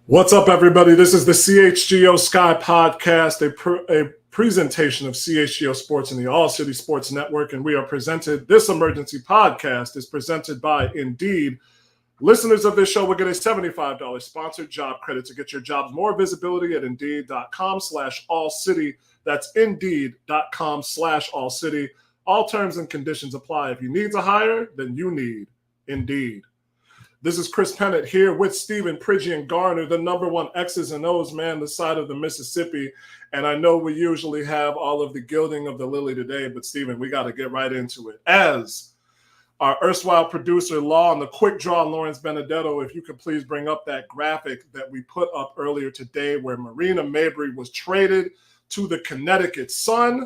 What's up, everybody? This is the CHGO Sky Podcast, a presentation of CHGO Sports and the ALLCITY Sports Network, and we are presented. This emergency podcast is presented by Indeed. Listeners of this show will get a $75 sponsored job credit to get your jobs more visibility at Indeed.com/AllCity. That's Indeed.com/AllCity. All terms and conditions apply. If you need to hire, then you need Indeed. This is Chris Pennant here with Stephen PridGeon-Garner, the number one X's and O's man, the side of the Mississippi. And I know we usually have all of the gilding of the lily today, but Stephen, we got to get right into it. As our erstwhile producer, Law, and the quick draw, Lawrence Benedetto, if you could please bring up that graphic that we put up earlier today where Marina Mabrey was traded to the Connecticut Sun.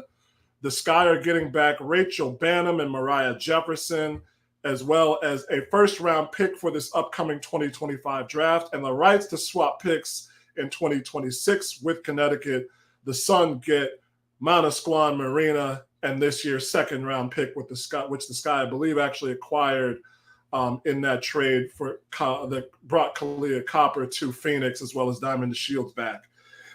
The Sky are getting back Rachel Banham and Moriah Jefferson, as well as a first-round pick for this upcoming 2025 draft and the rights to swap picks in 2026 with Connecticut. The Sun get Manasquan Marina and this year's second-round pick with the Sky, which the Sky, I believe, actually acquired in that trade that brought Kalia Copper to Phoenix, as well as Diamond Shields back.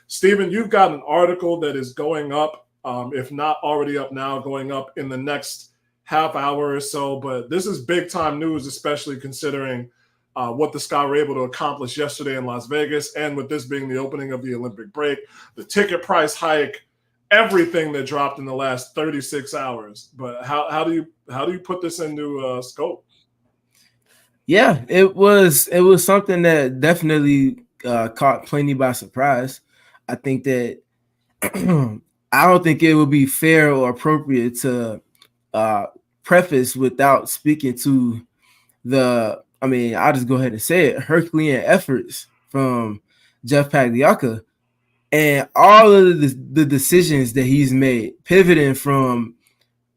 Stephen, you've got an article that is going up, if not already up now, going up in the next half hour or so, but this is big time news, especially considering what the Sky were able to accomplish yesterday in Las Vegas, and with this being the opening of the Olympic break, the ticket price hike, everything that dropped in the last 36 hours. But how do you put this into scope? Yeah, it was something that definitely caught plenty by surprise. I think that I don't think it would be fair or appropriate to preface without speaking to I'll just go ahead and say it, Herculean efforts from Jeff Pagliocca and all of the decisions that he's made, pivoting from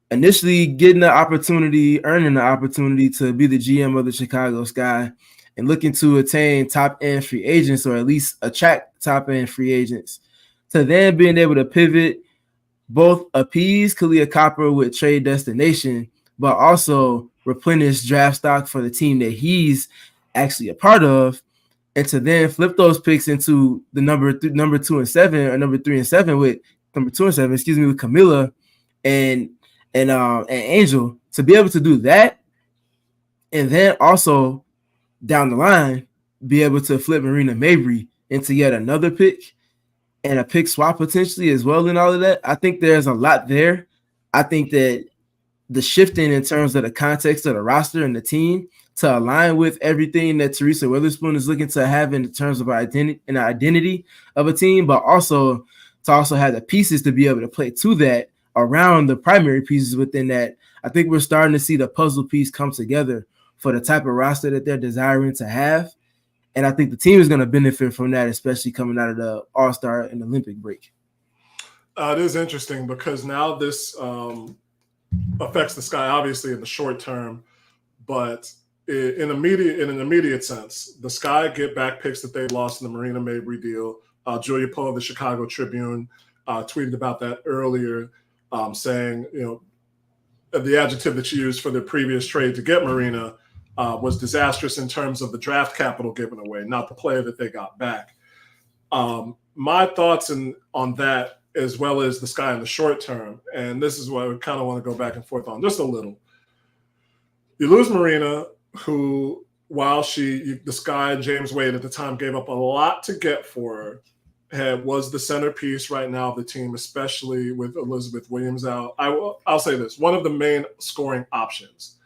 initially getting the opportunity, earning the opportunity to be the GM of the Chicago Sky and looking to attain top-end free agents, or at least attract top-end free agents, to then being able to pivot, both appease Kalia Copper with trade destination, but also replenish draft stock for the team that he's actually a part of, and to then flip those picks into the number 2 and 7, or number 3 and 7 with Camilla and Angel, to be able to do that, and then also down the line be able to flip Marina Mabrey into yet another pick and a pick swap potentially as well, and all of that. I think there's a lot there. I think that the shifting in terms of the context of the roster and the team to align with everything that Teresa Witherspoon is looking to have in terms of identity of a team, but also to have the pieces to be able to play to that around the primary pieces within that. I think we're starting to see the puzzle piece come together for the type of roster that they're desiring to have. And I think the team is going to benefit from that, especially coming out of the All-Star and Olympic break. It is interesting because now this affects the Sky, obviously, in the short term, but in an immediate sense, the Sky get back picks that they lost in the Marina Mabrey deal. Julia Poe of the Chicago Tribune tweeted about that earlier, saying, the adjective that she used for the previous trade to get Marina was disastrous in terms of the draft capital given away, not the player that they got back. My thoughts on that, as well as the Sky in the short term, and this is what I kind of want to go back and forth on just a little. You lose Marina, who, while the Sky and James Wade at the time gave up a lot to get for her, was the centerpiece right now of the team, especially with Elizabeth Williams out. I'll say this: one of the main scoring options.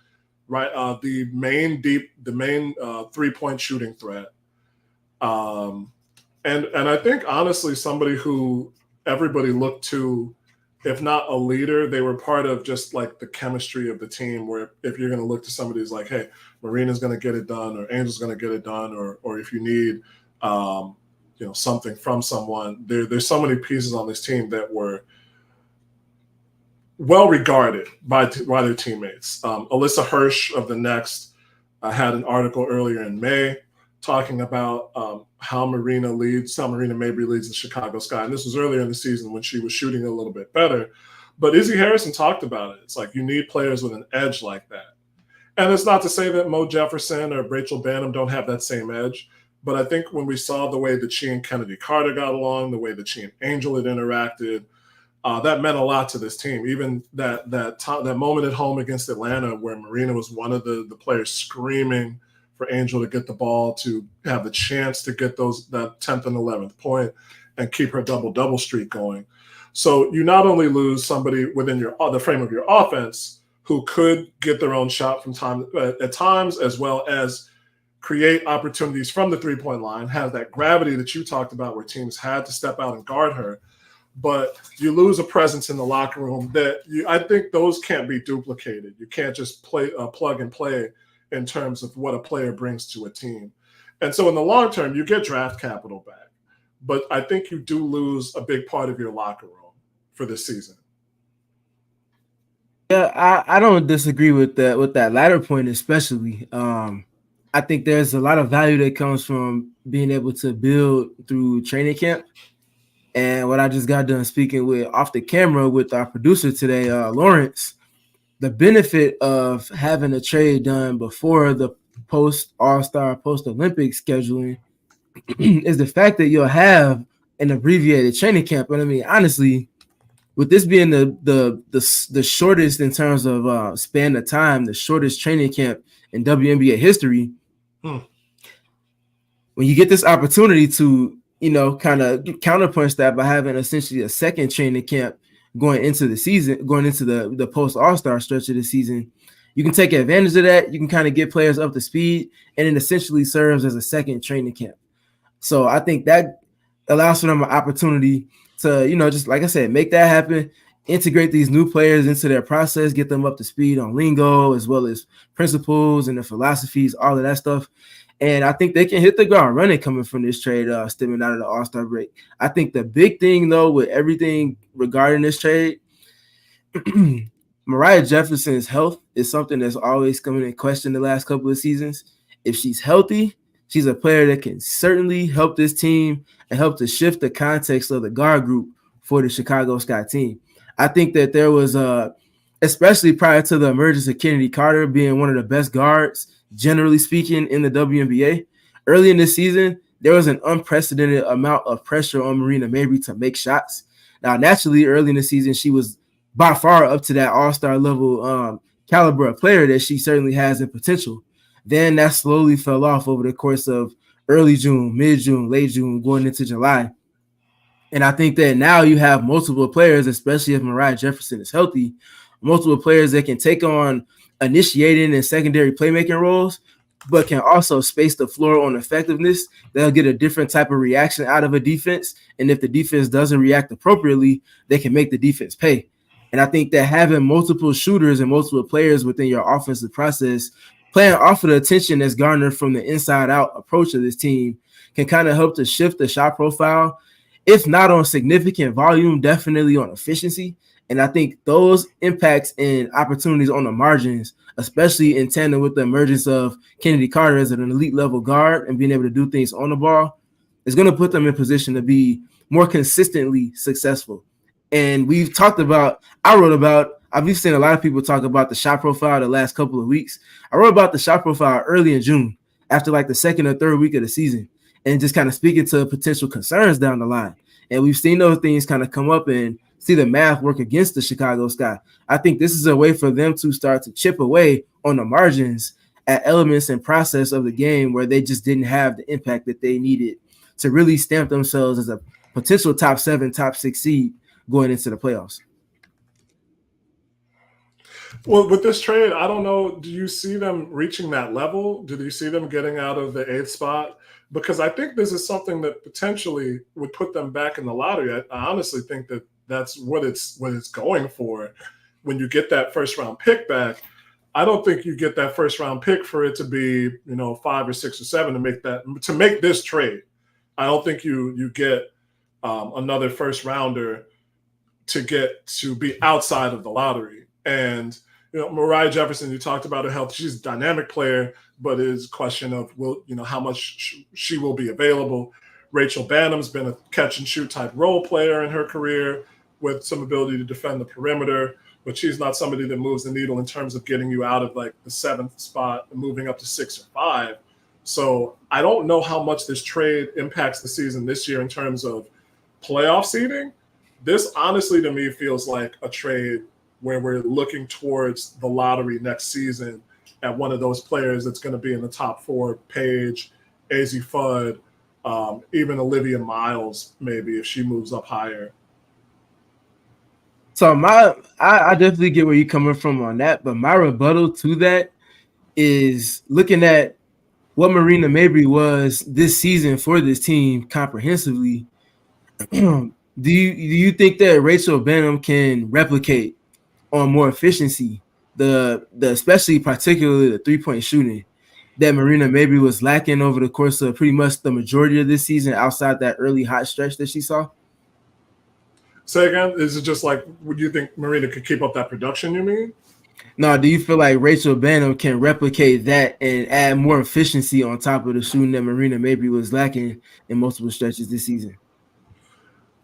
Right, the main 3-point shooting threat, and I think honestly somebody who everybody looked to, if not a leader, they were part of just like the chemistry of the team. Where if you're going to look to somebody who's like, hey, Marina's going to get it done, or Angel's going to get it done, or if you need something from someone, there's so many pieces on this team that were well regarded by their teammates. Alyssa Hirsch of The Next had an article earlier in May talking about how Marina Mabrey leads the Chicago Sky. And this was earlier in the season when she was shooting a little bit better. But Izzy Harrison talked about it. It's like you need players with an edge like that. And it's not to say that Mo Jefferson or Rachel Banham don't have that same edge, But I think when we saw the way that she and Kennedy Carter got along, the way that she and Angel had interacted, that meant a lot to this team. Even that moment at home against Atlanta where Marina was one of the players screaming for Angel to get the ball, to have the chance to get that 10th and 11th point and keep her double-double streak going. So you not only lose somebody within the frame of your offense who could get their own shot from time at times, as well as create opportunities from the three-point line, have that gravity that you talked about where teams had to step out and guard her, but you lose a presence in the locker room that I think those can't be duplicated. You can't just plug and play in terms of what a player brings to a team. And so in the long term, you get draft capital back, but I think you do lose a big part of your locker room for this season. Yeah, I don't disagree with that latter point, especially. I think there's a lot of value that comes from being able to build through training camp. And what I just got done speaking with off the camera with our producer today, Lawrence, the benefit of having a trade done before the post-All-Star, post-Olympic scheduling is the fact that you'll have an abbreviated training camp. And I mean, honestly, with this being the shortest in terms of span of time, the shortest training camp in WNBA history, when you get this opportunity to, kind of counterpunch that by having essentially a second training camp going into the season, going into the post All-Star stretch of the season, you can take advantage of that. You can kind of get players up to speed, and it essentially serves as a second training camp. So I think that allows for them an opportunity to, just like I said, make that happen, integrate these new players into their process, get them up to speed on lingo as well as principles and the philosophies, all of that stuff. And I think they can hit the ground running coming from this trade, stemming out of the All-Star break. I think the big thing, though, with everything regarding this trade, Moriah Jefferson's health is something that's always coming in question the last couple of seasons. If she's healthy, she's a player that can certainly help this team and help to shift the context of the guard group for the Chicago Sky team. I think that there was, especially prior to the emergence of Kennedy Carter being one of the best guards, generally speaking, in the WNBA, early in this season, there was an unprecedented amount of pressure on Marina Mabrey to make shots. Now, naturally, early in the season, she was by far up to that all-star level caliber of player that she certainly has in potential. Then that slowly fell off over the course of early June, mid-June, late June, going into July. And I think that now you have multiple players, especially if Moriah Jefferson is healthy, multiple players that can take on initiating and secondary playmaking roles, but can also space the floor on effectiveness. They'll get a different type of reaction out of a defense. And if the defense doesn't react appropriately, they can make the defense pay. And I think that having multiple shooters and multiple players within your offensive process, playing off of the attention that's garnered from the inside-out approach of this team, can kind of help to shift the shot profile, if not on significant volume, definitely on efficiency. And I think those impacts and opportunities on the margins, especially in tandem with the emergence of Kennedy Carter as an elite level guard and being able to do things on the ball, is going to put them in position to be more consistently successful. And we've talked about, I've seen a lot of people talk about the shot profile the last couple of weeks. I wrote about the shot profile early in June, after like the second or third week of the season, and just kind of speaking to potential concerns down the line. And we've seen those things kind of come up and see the math work against the Chicago Sky. I think this is a way for them to start to chip away on the margins at elements and process of the game where they just didn't have the impact that they needed to really stamp themselves as a potential top 7, top 6 seed going into the playoffs. Well, with this trade, I don't know, do you see them reaching that level? Do you see them getting out of the 8th spot? Because I think this is something that potentially would put them back in the lottery. I honestly think that that's what it's going for. When you get that first round pick back, I don't think you get that first round pick for it to be, 5 or 6 or 7 to make this trade. I don't think you get another first rounder to be outside of the lottery. And Moriah Jefferson, you talked about her health. She's a dynamic player, but it is a question of how much she will be available. Rachel Banham's been a catch and shoot type role player in her career with some ability to defend the perimeter, but she's not somebody that moves the needle in terms of getting you out of like the 7th spot and moving up to 6 or 5. So I don't know how much this trade impacts the season this year in terms of playoff seeding. This honestly to me feels like a trade where we're looking towards the lottery next season at one of those players that's going to be in the top 4, Paige, AZ Fudd, even Olivia Miles, maybe if she moves up higher. So I definitely get where you're coming from on that, but my rebuttal to that is looking at what Marina Mabrey was this season for this team comprehensively. Do you think that Rachel Banham can replicate on more efficiency the especially particularly the 3-point shooting that Marina Mabrey was lacking over the course of pretty much the majority of this season outside that early hot stretch that she saw? Say again, is it just like, would you think Marina could keep up that production, you mean? No, do you feel like Rachel Banham can replicate that and add more efficiency on top of the shooting that Marina Mabrey was lacking in multiple stretches this season?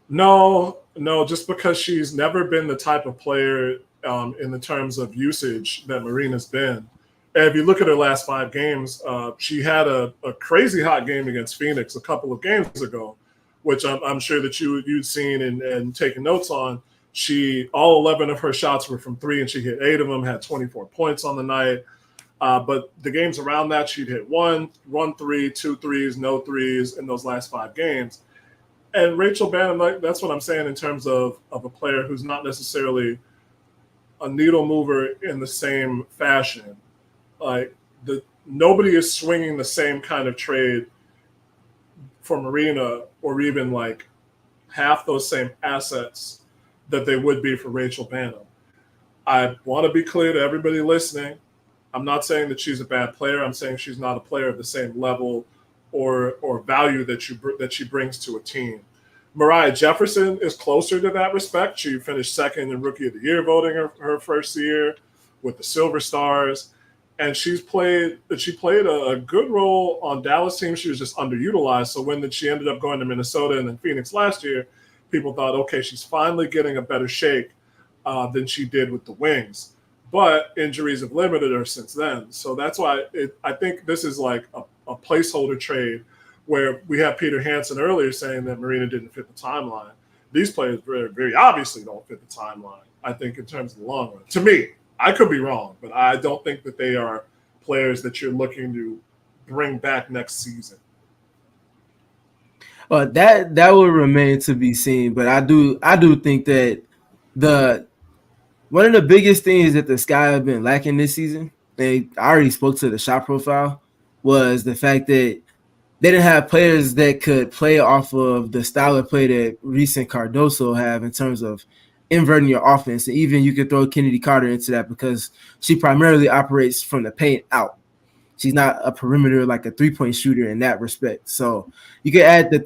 No, just because she's never been the type of player in the terms of usage that Marina's been. And if you look at her last 5 games, she had a crazy hot game against Phoenix a couple of games ago, which I'm sure that you'd seen and taken notes on. All 11 of her shots were from 3, and she hit 8 of them, had 24 points on the night. But the games around that, she'd hit 1 3, 2 threes, no threes in those last 5 games. And Rachel Banham, that's what I'm saying in terms of a player who's not necessarily a needle mover in the same fashion. Like nobody is swinging the same kind of trade for Marina, or even like half those same assets that they would be for Rachel Banham. I want to be clear to everybody listening. I'm not saying that she's a bad player. I'm saying she's not a player of the same level or value that she brings to a team. Moriah Jefferson is closer to that respect. She finished 2nd in Rookie of the Year voting her first year with the Silver Stars. And she played a good role on Dallas team. She was just underutilized. So when she ended up going to Minnesota and then Phoenix last year, people thought, okay, she's finally getting a better shake than she did with the Wings. But injuries have limited her since then. So that's why I think this is like a placeholder trade where we have Peter Hansen earlier saying that Marina didn't fit the timeline. These players very, very obviously don't fit the timeline, I think, in terms of the long run. To me, I could be wrong, but I don't think that they are players that you're looking to bring back next season. Well, that will remain to be seen, but I do think that one of the biggest things that the Sky have been lacking this season, I already spoke to the shot profile, was the fact that they didn't have players that could play off of the style of play that Reese and Cardoso have in terms of inverting your offense. And even you could throw Kennedy Carter into that because she primarily operates from the paint out. She's not a perimeter, like a 3-point shooter in that respect. So you could add the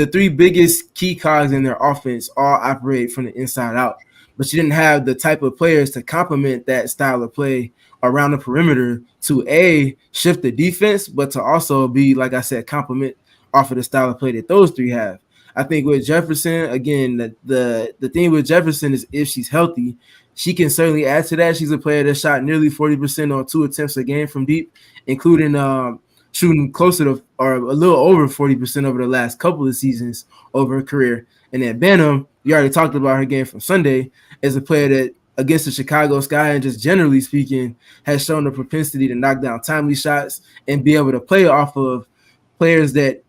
three biggest key cogs in their offense all operate from the inside out. But she didn't have the type of players to complement that style of play around the perimeter to A, shift the defense, but to also be, like I said, complement off of the style of play that those three have. I think with Jefferson, again, the thing with Jefferson is if she's healthy, she can certainly add to that. She's a player that shot nearly 40% on 2 attempts a game from deep, including shooting closer to or a little over 40% over the last couple of seasons over her career. And then Banham, you already talked about her game from Sunday, as a player that against the Chicago Sky and just generally speaking has shown the propensity to knock down timely shots and be able to play off of players that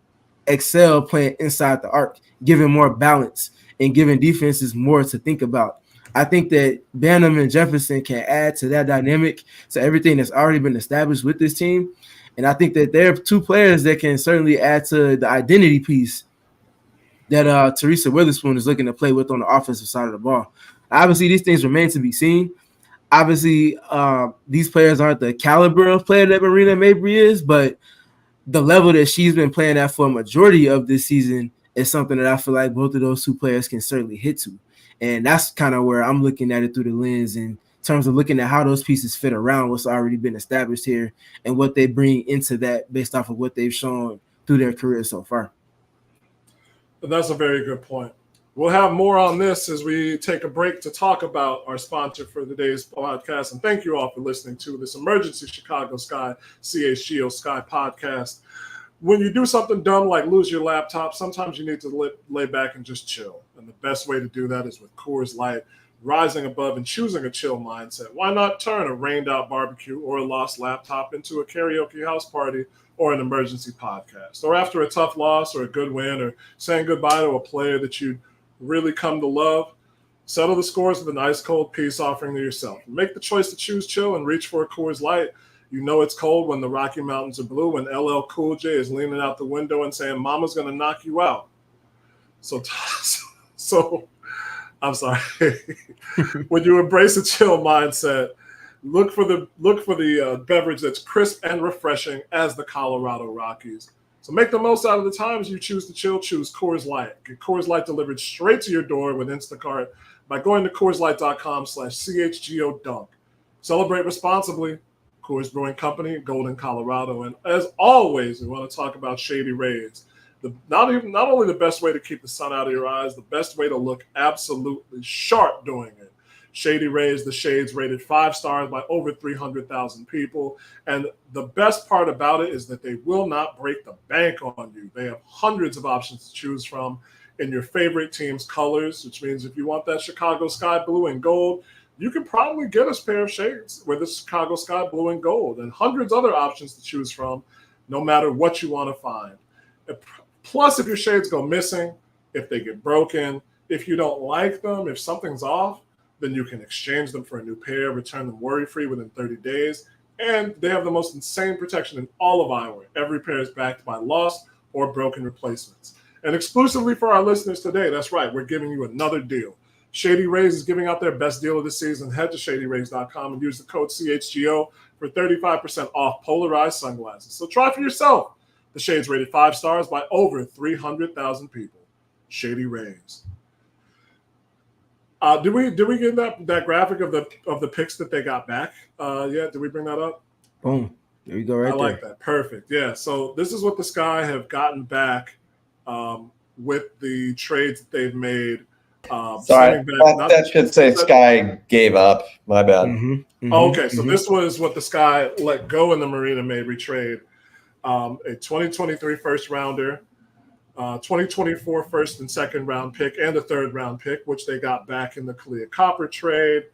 excel playing inside the arc, giving more balance and giving defenses more to think about. I think that Banham and Jefferson can add to that dynamic, to everything that's already been established with this team. And I think that they're 2 players that can certainly add to the identity piece that Teresa Witherspoon is looking to play with on the offensive side of the ball. Obviously, these things remain to be seen. Obviously, these players aren't the caliber of player that Marina Mabrey is, but the level that she's been playing at for a majority of this season is something that I feel like both of those 2 players can certainly hit to. And that's kind of where I'm looking at it through the lens in terms of looking at how those pieces fit around what's already been established here and what they bring into that based off of what they've shown through their career so far. That's a very good point. We'll have more on this as we take a break to talk about our sponsor for today's podcast. And thank you all for listening to this emergency Chicago Sky, CHGO Sky podcast. When you do something dumb like lose your laptop, sometimes you need to lay back and just chill. And the best way to do that is with Coors Light, rising above and choosing a chill mindset. Why not turn a rained out barbecue or a lost laptop into a karaoke house party or an emergency podcast? Or after a tough loss or a good win or saying goodbye to a player that you really come to love, settle the scores with an ice cold peace offering to yourself. Make the choice to choose chill and reach for a Coors Light. You know it's cold when the Rocky Mountains are blue, when LL Cool J is leaning out the window and saying, "Mama's gonna knock you out." So I'm sorry. When you embrace a chill mindset, look for the beverage that's crisp and refreshing as the Colorado Rockies. So make the most out of the times you choose to chill. Choose Coors Light. Get Coors Light delivered straight to your door with Instacart by going to CoorsLight.com/CHGO Dunk. Celebrate responsibly. Coors Brewing Company, Golden, Colorado. And as always, we want to talk about Shady Rays. Not only the best way to keep the sun out of your eyes, the best way to look absolutely sharp doing it. Shady Rays, the shades rated 5 stars by over 300,000 people. And the best part about it is that they will not break the bank on you. They have hundreds of options to choose from in your favorite team's colors, which means if you want that Chicago Sky Blue and Gold, you can probably get a pair of shades with the Chicago Sky Blue and Gold and hundreds other options to choose from, no matter what you want to find. Plus, if your shades go missing, if they get broken, if you don't like them, if something's off, then you can exchange them for a new pair, return them worry-free within 30 days, and they have the most insane protection in all of eyewear. Every pair is backed by lost or broken replacements. And exclusively for our listeners today, that's right, we're giving you another deal. Shady Rays is giving out their best deal of the season. Head to ShadyRays.com and use the code CHGO for 35% off polarized sunglasses. So try for yourself. The shades rated 5 stars by over 300,000 people. Shady Rays. Did we get that graphic of the picks that they got back? Yeah, did we bring that up? Boom. There you go right there. I like that. Perfect. Yeah, so this is what the Sky have gotten back with the trades that they've made. Sorry, that should say Sky gave up. My bad. So this was what the Sky let go in the Marina Mabrey trade. A 2023 first rounder, 2024 first and second round pick, and a third round pick, which they got back in the Kalia Copper trade,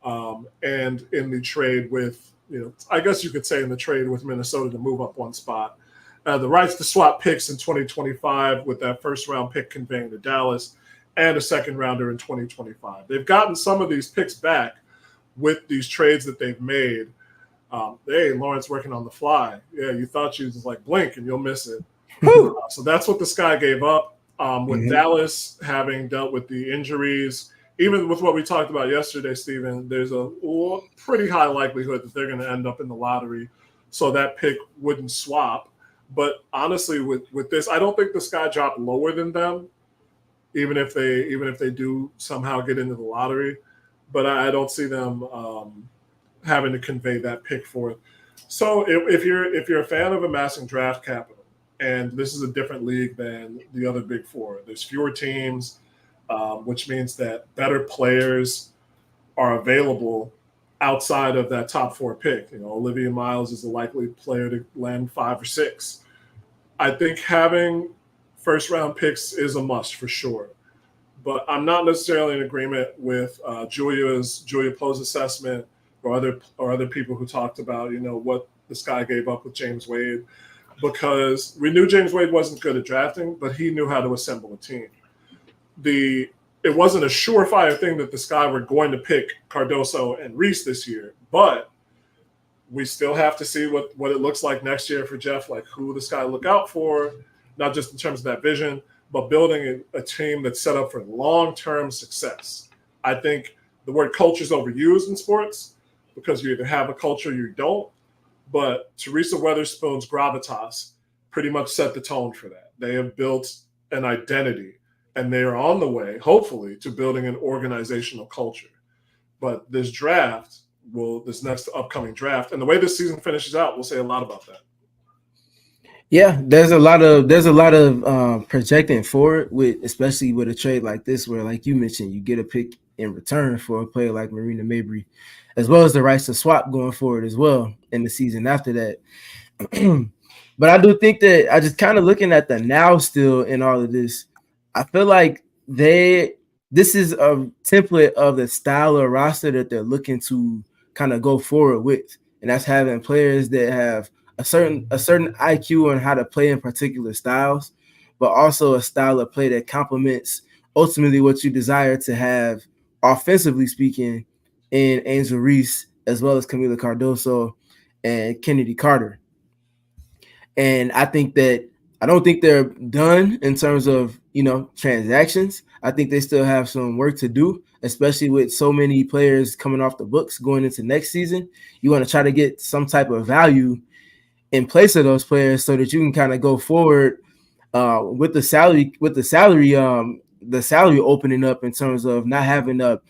and in the trade with, I guess you could say in the trade with Minnesota to move up one spot. The rights to swap picks in 2025 with that first round pick conveying to Dallas, and a second rounder in 2025. They've gotten some of these picks back with these trades that they've made. Hey, Lawrence working on the fly. Yeah, you thought you was like blink and you'll miss it. So that's what the Sky gave up. With Dallas having dealt with the injuries, even with what we talked about yesterday, Stephen, there's a pretty high likelihood that they're going to end up in the lottery. So that pick wouldn't swap. But honestly, with this, I don't think the Sky dropped lower than them, even if they do somehow get into the lottery. But I don't see them having to convey that pick forth. So if you're a fan of amassing draft capital, and this is a different league than the other big four, there's fewer teams, which means that better players are available outside of that top 4 pick. Olivia Miles is a likely player to land 5 or 6. I think having first round picks is a must for sure. But I'm not necessarily in agreement with Julia Poe's assessment or other people who talked about, what the Sky gave up with James Wade, because we knew James Wade wasn't good at drafting, but he knew how to assemble a team. It wasn't a surefire thing that the Sky were going to pick Cardoso and Reese this year, but we still have to see what it looks like next year for Jeff, like who the Sky look out for, not just in terms of that vision, but building a team that's set up for long-term success. I think the word culture is overused in sports because you either have a culture or you don't, but Teresa Weatherspoon's gravitas pretty much set the tone for that. They have built an identity, and they are on the way, hopefully, to building an organizational culture. But this next upcoming draft, and the way this season finishes out, will say a lot about that. Yeah, there's a lot of projecting forward with, especially with a trade like this, where like you mentioned, you get a pick in return for a player like Marina Mabrey, as well as the rights to swap going forward as well in the season after that. But I do think that I just kind of looking at the now still in all of this, I feel like this is a template of the style of roster that they're looking to kind of go forward with, and that's having players that have a certain IQ on how to play in particular styles, but also a style of play that complements ultimately what you desire to have offensively speaking in Angel Reese as well as Camila Cardoso and Kennedy Carter. And I don't think they're done in terms of, transactions. I think they still have some work to do, especially with so many players coming off the books going into next season. You want to try to get some type of value in place of those players so that you can kind of go forward with the salary opening up in terms of not having a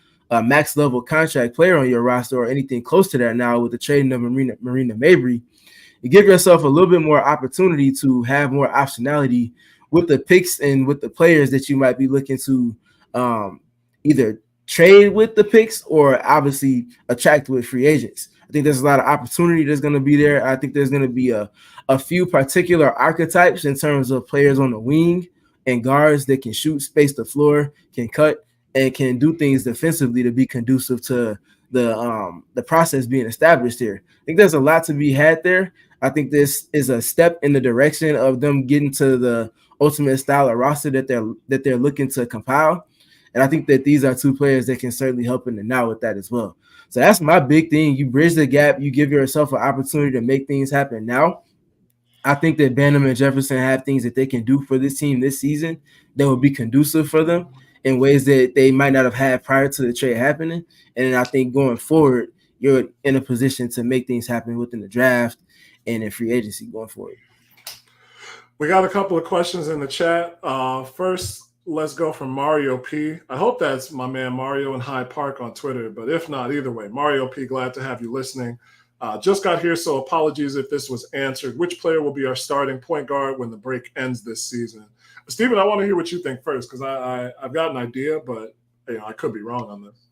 max level contract player on your roster or anything close to that now with the trading of Marina Mabrey. You give yourself a little bit more opportunity to have more optionality with the picks and with the players that you might be looking to either trade with the picks or obviously attract with free agents. I think there's a lot of opportunity that's going to be there. I think there's going to be a few particular archetypes in terms of players on the wing and guards that can shoot, space the floor, can cut, and can do things defensively to be conducive to the process being established here. I think there's a lot to be had there. I think this is a step in the direction of them getting to the ultimate style of roster that they're looking to compile. And I think that these are two players that can certainly help in the now with that as well. So that's my big thing. You bridge the gap. You give yourself an opportunity to make things happen now. I think that Banham and Jefferson have things that they can do for this team this season that will be conducive for them in ways that they might not have had prior to the trade happening. And I think going forward, you're in a position to make things happen within the draft and in free agency going forward. We got a couple of questions in the chat. First, let's go from Mario P. I hope that's my man Mario in Hyde Park on Twitter, but if not, either way, Mario P, glad to have you listening. Just got here, so apologies if this was answered. Which player will be our starting point guard when the break ends this season? Stephen, I want to hear what you think first because I've got an idea, but I could be wrong on this.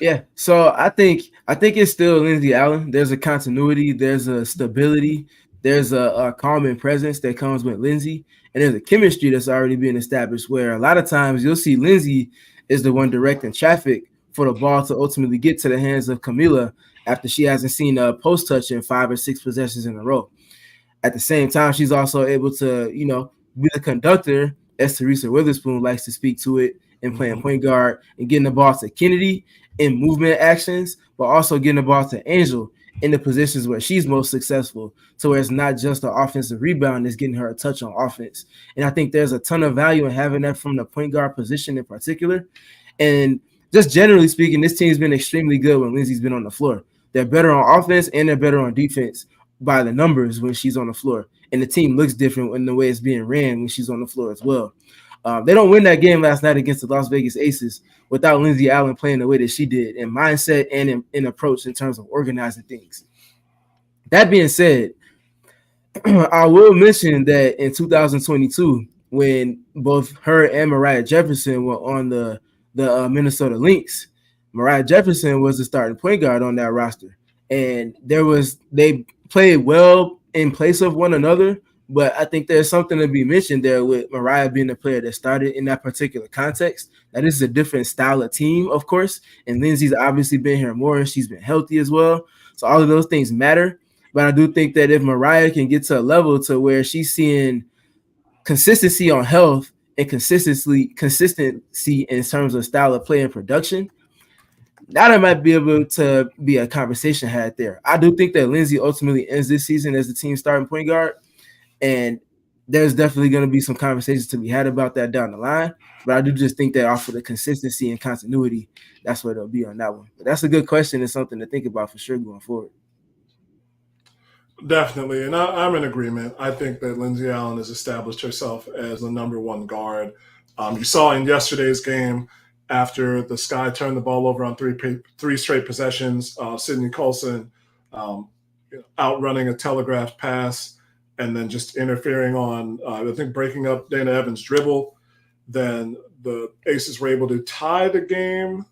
Yeah, so I think it's still Lindsey Allen. There's a continuity, there's a stability, there's a calming presence that comes with Lindsey, and there's a chemistry that's already being established where a lot of times you'll see Lindsey is the one directing traffic for the ball to ultimately get to the hands of Camila after she hasn't seen a post touch in 5 or 6 possessions in a row. At the same time, she's also able to, be the conductor, as Teresa Witherspoon likes to speak to it, and playing point guard and getting the ball to Kennedy in movement actions, but also getting the ball to Angel in the positions where she's most successful, so where it's not just the offensive rebound that's getting her a touch on offense. And I think there's a ton of value in having that from the point guard position in particular. And just generally speaking, this team's been extremely good when Lindsey's been on the floor. They're better on offense and they're better on defense by the numbers when she's on the floor. And the team looks different in the way it's being ran when she's on the floor as well. They don't win that game last night against the Las Vegas Aces without Lindsey Allen playing the way that she did in mindset and in approach in terms of organizing things. That being said, I will mention that in 2022, when both her and Moriah Jefferson were on the Minnesota Lynx, Moriah Jefferson was the starting point guard on that roster. And they played well in place of one another, but I think there's something to be mentioned there with Moriah being the player that started in that particular context. Now, this is a different style of team, of course, and Lindsey's obviously been here more and she's been healthy as well. So all of those things matter. But I do think that if Moriah can get to a level to where she's seeing consistency on health and consistency in terms of style of play and production, now there might be able to be a conversation had there. I do think that Lindsey ultimately ends this season as the team's starting point guard, and there's definitely going to be some conversations to be had about that down the line. But I do just think that off of the consistency and continuity, that's where they'll be on that one. But that's a good question and something to think about for sure going forward. Definitely, and I'm in agreement. I think that Lindsey Allen has established herself as the number one guard. You saw in yesterday's game, after the Sky turned the ball over on three straight possessions, Sydney Colson outrunning a telegraphed pass and then just interfering on, I think, breaking up Dana Evans' dribble. Then the Aces were able to tie the game,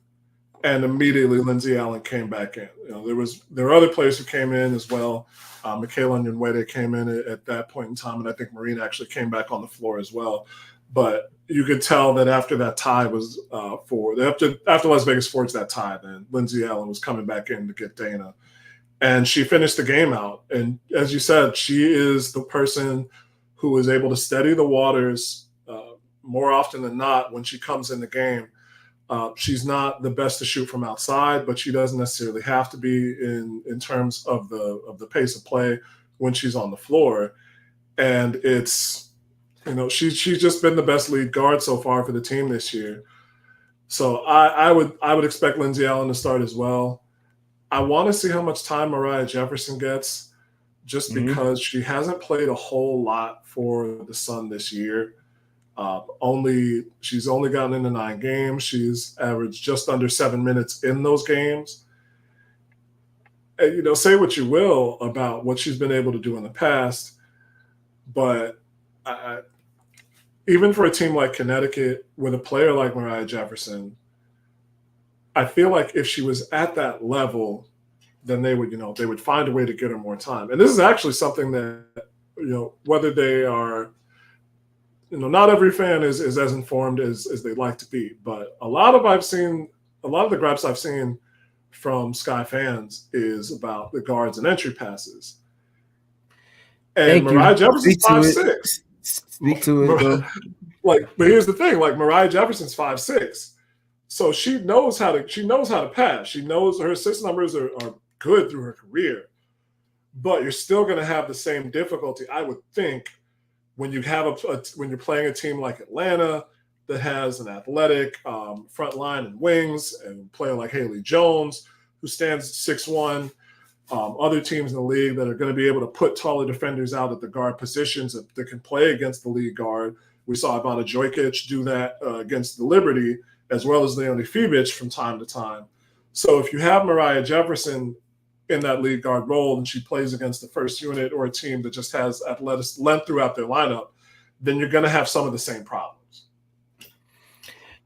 and immediately Lindsay Allen came back in. There were other players who came in as well. Michaela Onyenwere came in at that point in time, and I think Marina actually came back on the floor as well. But you could tell that after that tie was after Las Vegas forged that tie, then Lindsay Allen was coming back in to get Dana. And she finished the game out. And as you said, she is the person who is able to steady the waters more often than not when she comes in the game. She's not the best to shoot from outside, but she doesn't necessarily have to be in terms of the pace of play when she's on the floor. And it's, she's just been the best lead guard so far for the team this year. So I would expect Lindsay Allen to start as well. I want to see how much time Moriah Jefferson gets, just because she hasn't played a whole lot for the Sun this year. She's only gotten into 9 games. She's averaged just under 7 minutes in those games. And, say what you will about what she's been able to do in the past, but even for a team like Connecticut with a player like Moriah Jefferson, I feel like if she was at that level, then they would find a way to get her more time. And this is actually something that, whether they are, not every fan is as informed as they'd like to be, but a lot of the gripes I've seen from Sky fans is about the guards and entry passes. And Moriah Jefferson's 5'6". Speak to it. But here's the thing: Moriah Jefferson's 5'6", so she knows how to pass. She knows her assist numbers are good through her career, but you're still going to have the same difficulty, I would think, when you have when you're playing a team like Atlanta that has an athletic front line and wings, and a player like Haley Jones who stands 6'1". Other teams in the league that are going to be able to put taller defenders out at the guard positions that can play against the lead guard. We saw Ivana Jokic do that against the Liberty, as well as Leonie Fibic from time to time. So if you have Moriah Jefferson in that lead guard role and she plays against the first unit or a team that just has athletic length throughout their lineup, then you're going to have some of the same problems.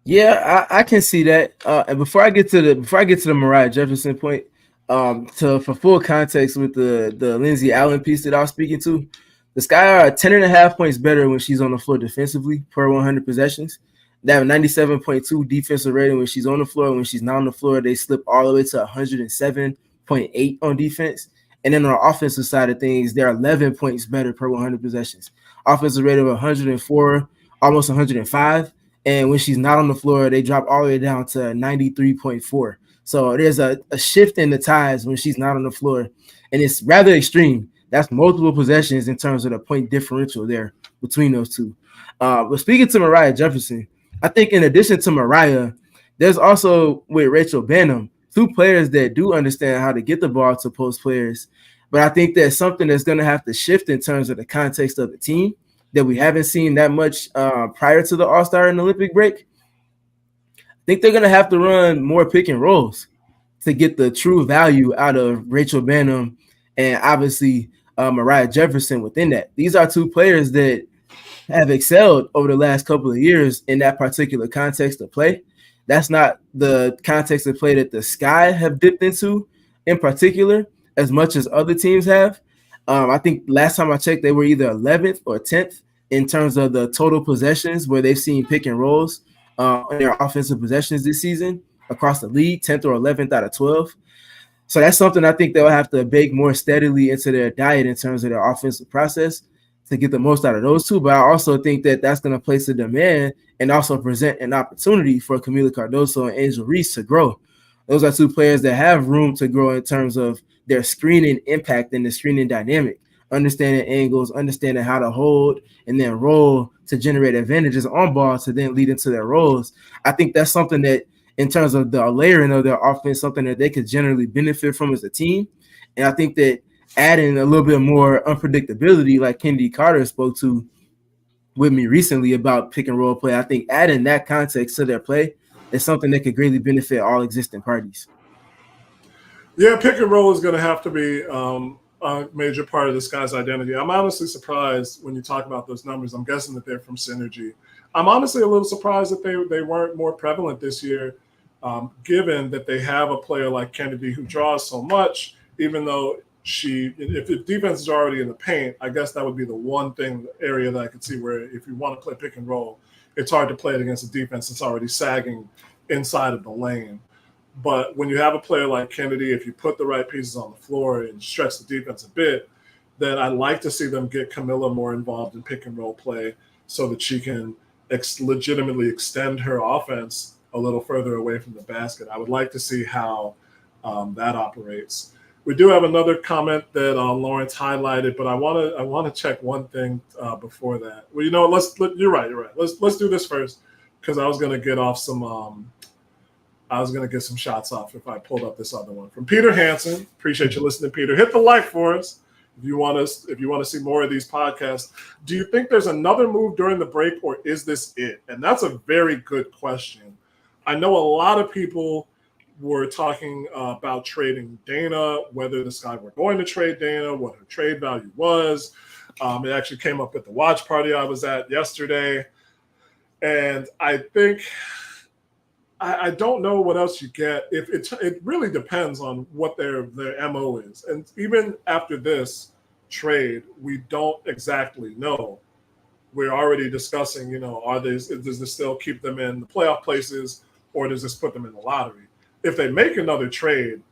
Yeah, I can see that. And before I get to the Moriah Jefferson point, for full context with the Lindsay Allen piece that I was speaking to, the Sky are 10.5 points better when she's on the floor defensively per 100 possessions. They have a 97.2 defensive rating when she's on the floor. When she's not on the floor, they slip all the way to 107.8 on defense. And then on the offensive side of things, they're 11 points better per 100 possessions. Offensive rating of 104, almost 105. And when she's not on the floor, they drop all the way down to 93.4. So there's a shift in the ties when she's not on the floor. And it's rather extreme. That's multiple possessions in terms of the point differential there between those two. But speaking to Moriah Jefferson, I think in addition to Moriah, there's also with Rachel Banham, 2 players that do understand how to get the ball to post players. But I think that's something that's going to have to shift in terms of the context of the team that we haven't seen that much prior to the All-Star and Olympic break. I think they're going to have to run more pick and rolls to get the true value out of Rachel Banham and obviously Moriah Jefferson within that. These are 2 players that have excelled over the last couple of years in that particular context of play. That's not the context of play that the Sky have dipped into in particular as much as other teams have. I think last time I checked, they were either 11th or 10th in terms of the total possessions where they've seen pick and rolls on their offensive possessions this season across the league, 10th or 11th out of 12. So that's something I think they'll have to bake more steadily into their diet in terms of their offensive process to get the most out of those 2. But I also think that that's going to place a demand and also present an opportunity for Camila Cardoso and Angel Reese to grow. Those are 2 players that have room to grow in terms of their screening impact and the screening dynamic, understanding angles, understanding how to hold and then roll to generate advantages on ball to then lead into their roles. I think that's something that in terms of the layering of their offense, something that they could generally benefit from as a team. And I think that adding a little bit more unpredictability, like Kendi Carter spoke to with me recently about pick and roll play, I think adding that context to their play is something that could greatly benefit all existing parties. Yeah, pick and roll is going to have to be a major part of this guy's identity. I'm honestly surprised when you talk about those numbers. I'm guessing that they're from Synergy. I'm honestly a little surprised that they weren't more prevalent this year, given that they have a player like Kennedy who draws so much, even though if the defense is already in the paint, I guess that would be the one area that I could see where if you want to play pick and roll, it's hard to play it against a defense that's already sagging inside of the lane. But when you have a player like Kennedy, if you put the right pieces on the floor and stretch the defense a bit, then I'd like to see them get Camilla more involved in pick and roll play so that she can legitimately extend her offense a little further away from the basket. I would like to see how that operates. We do have another comment that Lawrence highlighted, but I want to check one thing before that. Well, you're right. Let's do this first because I was going to get off some. I was going to get some shots off if I pulled up this other one from Peter Hansen. Appreciate you listening, Peter. Hit the like for us if you want to see more of these podcasts. Do you think there's another move during the break, or is this it? And that's a very good question. I know a lot of people were talking about trading Dana, whether the Sky were going to trade Dana, what her trade value was. It actually came up at the watch party I was at yesterday. And I think I don't know what else you get. If it really depends on what their MO is. And even after this trade, we don't exactly know. We're already discussing, does this still keep them in the playoff places, or does this put them in the lottery? If they make another trade,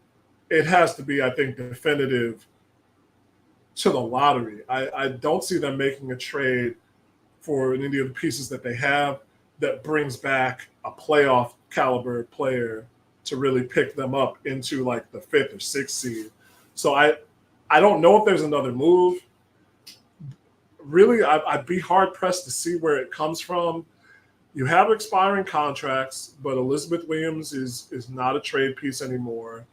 it has to be, I think, definitive to the lottery. I don't see them making a trade for any of the pieces that they have that brings back a playoff caliber player to really pick them up into like the 5th or 6th seed. So I don't know if there's another move. Really, I'd be hard pressed to see where it comes from. You have expiring contracts, but Elizabeth Williams is not a trade piece anymore.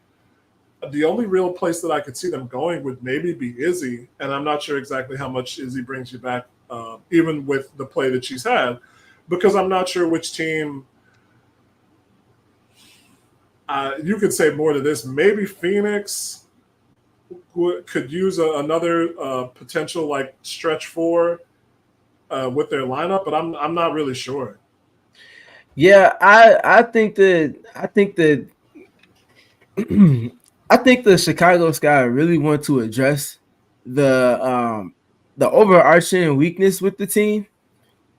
The only real place that I could see them going would maybe be Izzy, and I'm not sure exactly how much Izzy brings you back, even with the play that she's had, because I'm not sure which team. You could say more to this. Maybe Phoenix could use another potential like stretch 4 with their lineup, but I'm not really sure. Yeah, I think the Chicago Sky really want to address the overarching weakness with the team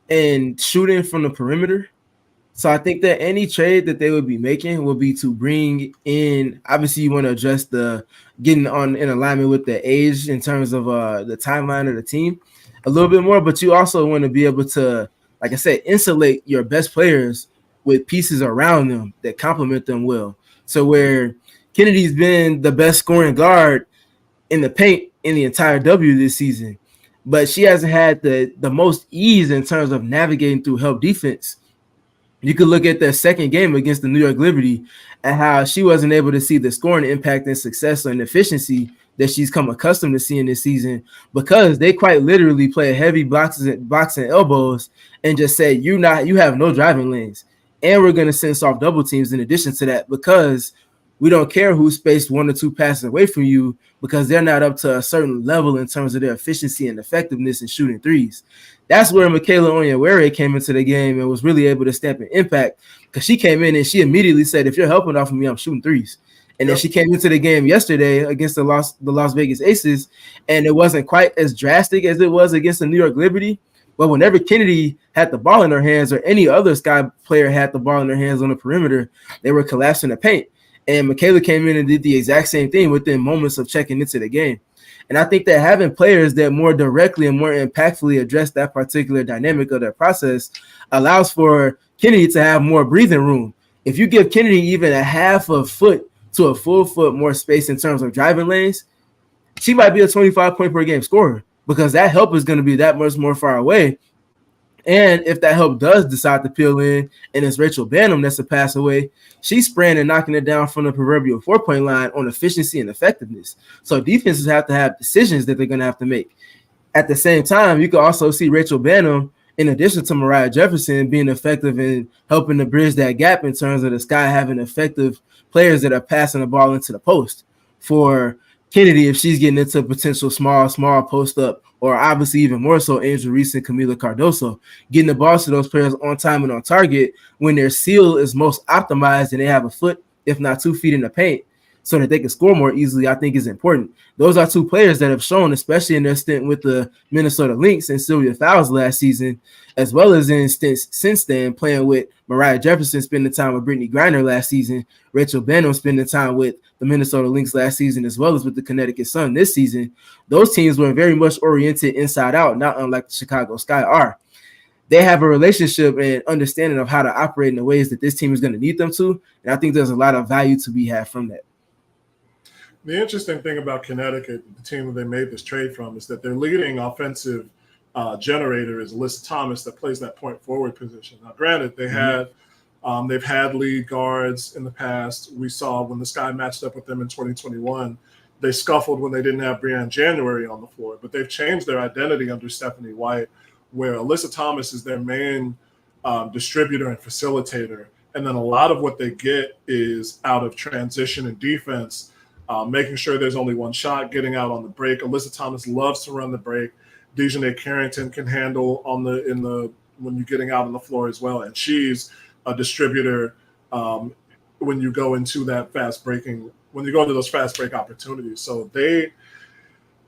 and shooting from the perimeter. So I think that any trade that they would be making will be to bring in. Obviously, you want to address the getting in alignment with the age in terms of the timeline of the team a little bit more, but you also want to be able to, like I said, insulate your best players with pieces around them that complement them well. So where Kennedy's been the best scoring guard in the paint in the entire W this season, but she hasn't had the most ease in terms of navigating through help defense. You could look at that second game against the New York Liberty and how she wasn't able to see the scoring impact and success and efficiency that she's come accustomed to seeing this season, because they quite literally play heavy boxes and elbows and just say, you have no driving lanes. And we're going to send soft double teams in addition to that, because we don't care who's spaced 1 or 2 passes away from you, because they're not up to a certain level in terms of their efficiency and effectiveness in shooting threes. That's where Michaela Onyenwere came into the game and was really able to stamp an impact, because she came in and she immediately said, if you're helping off of me, I'm shooting threes. And then she came into the game yesterday against the Las Vegas Aces, and it wasn't quite as drastic as it was against the New York Liberty. But whenever Kennedy had the ball in her hands, or any other Sky player had the ball in their hands on the perimeter, they were collapsing the paint. And Michaela came in and did the exact same thing within moments of checking into the game. And I think that having players that more directly and more impactfully address that particular dynamic of their process allows for Kennedy to have more breathing room. If you give Kennedy even a half a foot to a full foot more space in terms of driving lanes, she might be a 25-point per game scorer, because that help is going to be that much more far away. And if that help does decide to peel in, and it's Rachel Banham that's a pass away, she's spraying and knocking it down from the proverbial 4-point line on efficiency and effectiveness. So defenses have to have decisions that they're going to have to make. At the same time, you can also see Rachel Banham, in addition to Moriah Jefferson, being effective in helping to bridge that gap in terms of the Sky having effective players that are passing the ball into the post for Kennedy if she's getting into potential small post up, or obviously even more so Angel Reese and Camila Cardoso, getting the ball to those players on time and on target when their seal is most optimized and they have a foot, if not 2 feet in the paint, so that they can score more easily, I think is important. Those are two players that have shown, especially in their stint with the Minnesota Lynx and Sylvia Fowles last season, as well as in stints since then, playing with Moriah Jefferson, spending time with Brittany Griner last season, Rachel Banham spending time with the Minnesota Lynx last season, as well as with the Connecticut Sun this season. Those teams were very much oriented inside out, not unlike the Chicago Sky are. They have a relationship and understanding of how to operate in the ways that this team is going to need them to, and I think there's a lot of value to be had from that. The interesting thing about Connecticut, the team that they made this trade from, is that their leading offensive generator is Alyssa Thomas, that plays that point forward position. Now, granted, they've had lead guards in the past. We saw when the Sky matched up with them in 2021, they scuffled when they didn't have Breanne January on the floor. But they've changed their identity under Stephanie White, where Alyssa Thomas is their main distributor and facilitator. And then a lot of what they get is out of transition and defense, making sure there's only one shot, getting out on the break. Alyssa Thomas loves to run the break. Dejanay Carrington can handle when you're getting out on the floor as well. And she's a distributor when you go into that when you go into those fast break opportunities. So they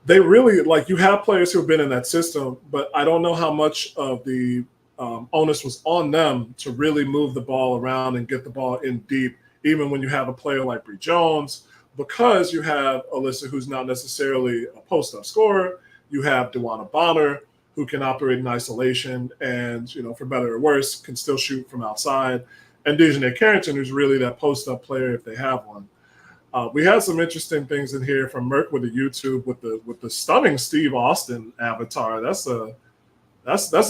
really, like, you have players who have been in that system, but I don't know how much of the onus was on them to really move the ball around and get the ball in deep, even when you have a player like Bree Jones, because you have Alyssa, who's not necessarily a post-up scorer. You have DeWanna Bonner, who can operate in isolation and, for better or worse, can still shoot from outside. And Dejanay Carrington, who's really that post-up player if they have one. We had some interesting things in here from Merck with the YouTube with the stunning Steve Austin avatar. That's a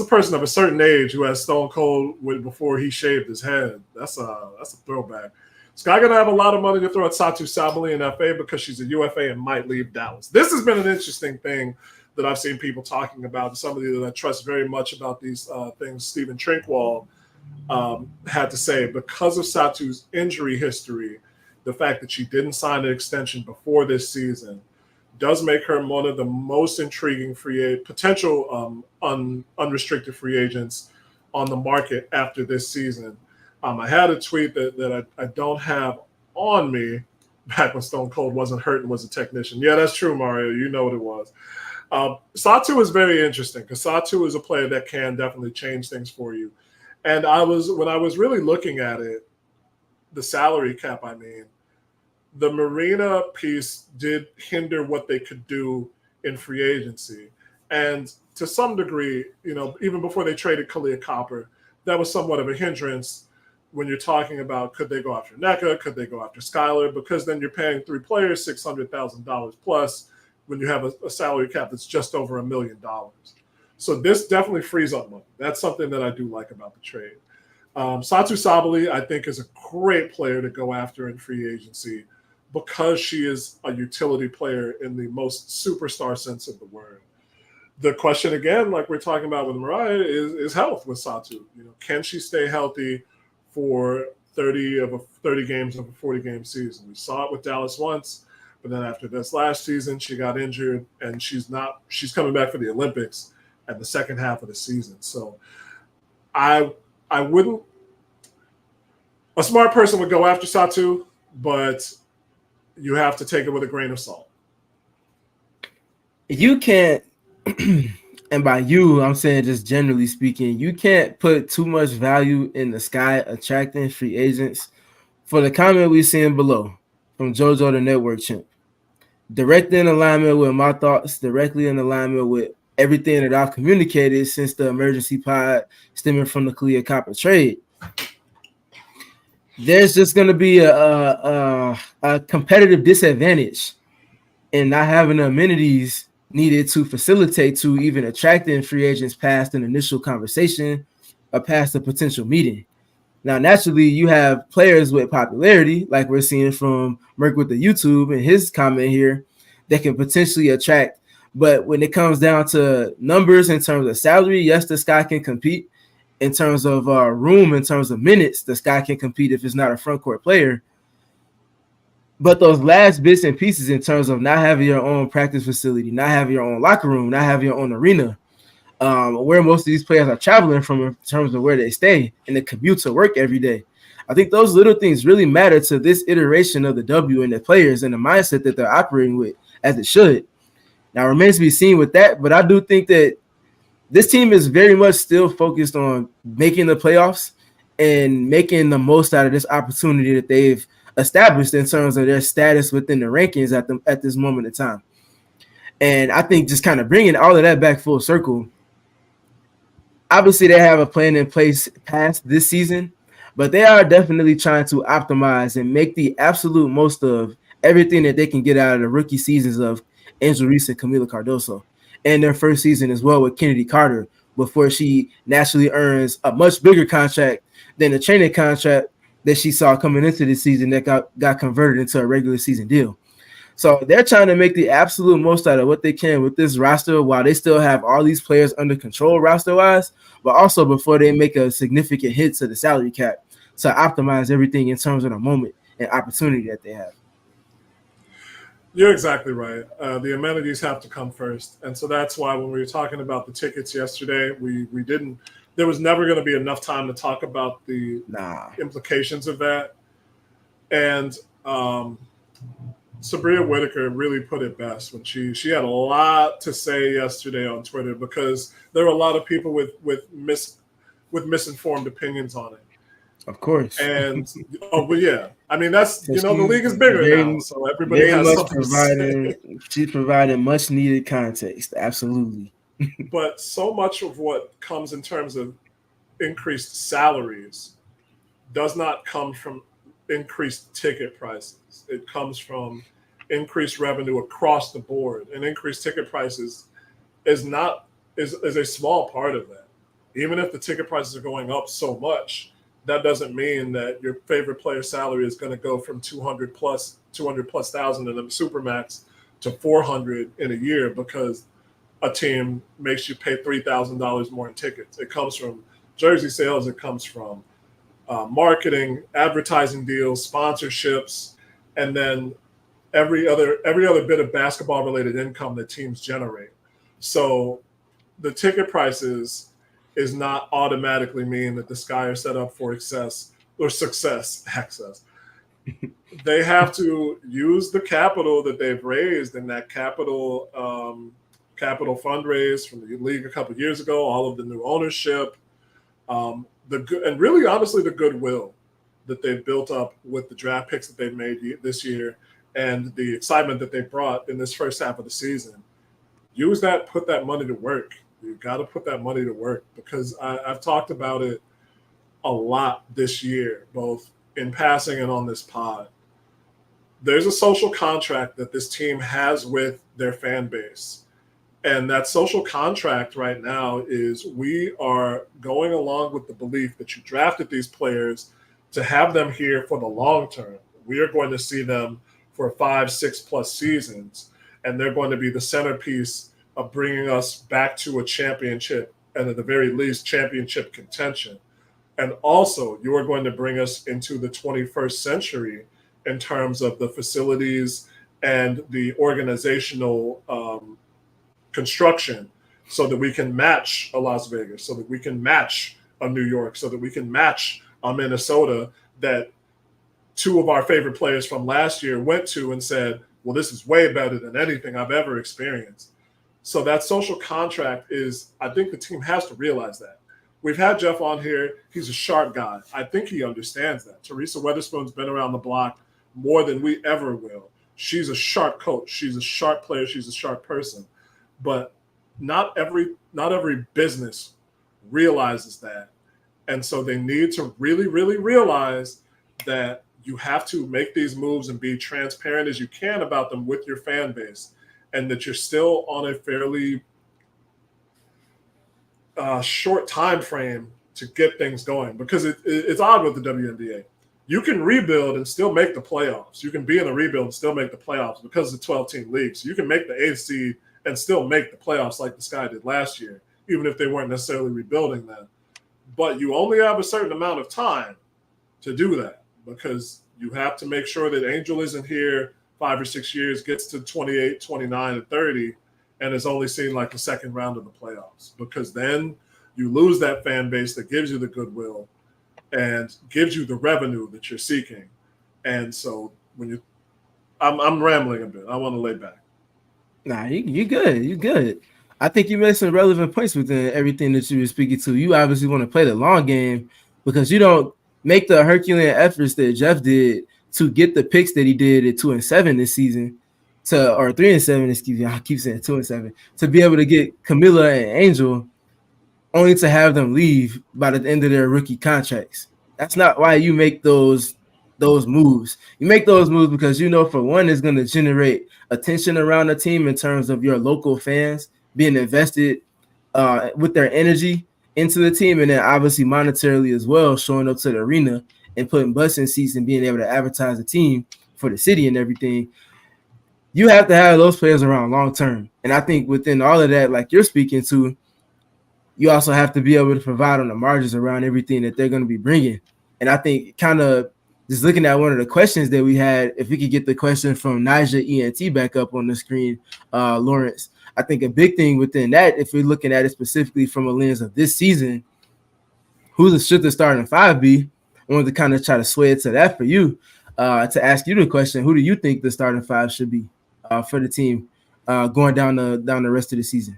person of a certain age who has Stone Cold before he shaved his head. That's a throwback. Sky gonna have a lot of money to throw at Satou Sabally in FA because she's a UFA and might leave Dallas. This has been an interesting thing that I've seen people talking about. Somebody that I trust very much about these things, Stephen Trinkwall, had to say, because of Satou's injury history, the fact that she didn't sign an extension before this season does make her one of the most intriguing potential unrestricted free agents on the market after this season. I had a tweet that I don't have on me back when Stone Cold wasn't hurt and was a technician. Yeah, that's true, Mario. You know what it was. Satou is very interesting because Satou is a player that can definitely change things for you. And when I was really looking at it, the salary cap, the Marina piece did hinder what they could do in free agency. And to some degree, even before they traded Kalia Copper, that was somewhat of a hindrance when you're talking about, could they go after NECA? Could they go after Skylar? Because then you're paying 3 players $600,000 plus when you have a salary cap that's just over $1 million. So this definitely frees up money. That's something that I do like about the trade. Satou Sabally, I think, is a great player to go after in free agency because she is a utility player in the most superstar sense of the word. The question, again, like we're talking about with Moriah, is health with Satou. Can she stay healthy for 30 games of a 40-game season? We saw it with Dallas once, but then after this last season, she got injured, and she's coming back for the Olympics at the second half of the season. So I wouldn't – a smart person would go after Satou, but you have to take it with a grain of salt. You can't – and by you, I'm saying just generally speaking, you can't put too much value in the Sky attracting free agents for the comment we've seen below from JoJo the Network Chimp. Directly in alignment with my thoughts, directly in alignment with everything that I've communicated since the emergency pod stemming from the Kalia Copper trade. There's just going to be a competitive disadvantage in not having the amenities needed to facilitate to even attracting free agents past an initial conversation or past a potential meeting. Now, naturally, you have players with popularity, like we're seeing from Merck with the YouTube and his comment here, that can potentially attract. But when it comes down to numbers in terms of salary, yes, the Sky can compete. In terms of room, in terms of minutes, the Sky can compete if it's not a front court player. But those last bits and pieces in terms of not having your own practice facility, not having your own locker room, not having your own arena, where most of these players are traveling from in terms of where they stay and the commute to work every day. I think those little things really matter to this iteration of the W and the players and the mindset that they're operating with, as it should. Now, it remains to be seen with that, but I do think that this team is very much still focused on making the playoffs and making the most out of this opportunity that they've established in terms of their status within the rankings at this moment in time. And I think just kind of bringing all of that back full circle, obviously they have a plan in place past this season, but they are definitely trying to optimize and make the absolute most of everything that they can get out of the rookie seasons of Angel Reese and Camila Cardoso, and their first season as well with Kennedy Carter before she naturally earns a much bigger contract than the training contract that she saw coming into the season that got converted into a regular season deal. So they're trying to make the absolute most out of what they can with this roster while they still have all these players under control roster-wise, but also before they make a significant hit to the salary cap to optimize everything in terms of the moment and opportunity that they have. You're exactly right. The amenities have to come first. And so that's why when we were talking about the tickets yesterday, we didn't – there was never going to be enough time to talk about the implications of that. And Sabria Whitaker really put it best when she had a lot to say yesterday on Twitter because there were a lot of people with misinformed opinions on it. Of course. And but yeah, I mean that's the league is bigger now, so everybody has something to say. She's providing much needed context, absolutely. But so much of what comes in terms of increased salaries does not come from increased ticket prices. It comes from increased revenue across the board, and increased ticket prices is a small part of that. Even if the ticket prices are going up so much, that doesn't mean that your favorite player salary is going to go from 200 plus thousand in the Supermax to 400 in a year because a team makes you pay $3,000 more in tickets. It comes from jersey sales. It comes from marketing, advertising deals, sponsorships, and then every other bit of basketball related income that teams generate. So the ticket prices is not automatically mean that the Sky are set up for access. They have to use the capital that they've raised and that capital fundraise from the league a couple of years ago, all of the new ownership, and really honestly the goodwill that they've built up with the draft picks that they've made this year and the excitement that they brought in this first half of the season. Use that, put that money to work. You've got to put that money to work because I've talked about it a lot this year, both in passing and on this pod. There's a social contract that this team has with their fan base. And that social contract right now is we are going along with the belief that you drafted these players to have them here for the long term. We are going to see them for 5-6+ seasons, and they're going to be the centerpiece of bringing us back to a championship and at the very least championship contention. And also you are going to bring us into the 21st century in terms of the facilities and the organizational construction so that we can match a Las Vegas, so that we can match a New York, so that we can match a Minnesota that two of our favorite players from last year went to and said, well, this is way better than anything I've ever experienced. So that social contract is, I think the team has to realize that. We've had Jeff on here. He's a sharp guy. I think he understands that. Teresa Weatherspoon's been around the block more than we ever will. She's a sharp coach. She's a sharp player. She's a sharp person. But not every business realizes that. And so they need to really, really realize that you have to make these moves and be transparent as you can about them with your fan base, and that you're still on a fairly short time frame to get things going, because it's odd with the WNBA. You can rebuild and still make the playoffs. You can be in a rebuild and still make the playoffs because it's a 12-team league. So you can make the 8th seed and still make the playoffs like the Sky did last year, even if they weren't necessarily rebuilding then. But you only have a certain amount of time to do that, because You have to make sure that Angel isn't here 5 or 6 years, gets to 28, 29, and 30, and is only seen like the second round of the playoffs, because then you lose that fan base that gives you the goodwill and gives you the revenue that you're seeking. And so I'm rambling a bit. I want to lay back. Nah, you good. You good. I think you made some relevant points within everything that you were speaking to. You obviously want to play the long game because you don't make the Herculean efforts that Jeff did to get the picks that he did at 2-7 this season, or 3-7. Excuse me, I keep saying 2-7, to be able to get Camila and Angel, only to have them leave by the end of their rookie contracts. That's not why you make those moves. You make those moves because you know, for one, it's going to generate attention around the team in terms of your local fans being invested with their energy into the team, and then obviously monetarily as well, showing up to the arena and putting butts in seats and being able to advertise the team for the city and everything. You have to have those players around long term. And I think within all of that, like you're speaking to, you also have to be able to provide on the margins around everything that they're going to be bringing. And I think kind of just looking at one of the questions that we had, if we could get the question from Nija ENT back up on the screen, Lawrence, I think a big thing within that, if we're looking at it specifically from a lens of this season, should the starting five be? I wanted to kind of try to sway it to that for you, to ask you the question, who do you think the starting five should be for the team going down the rest of the season?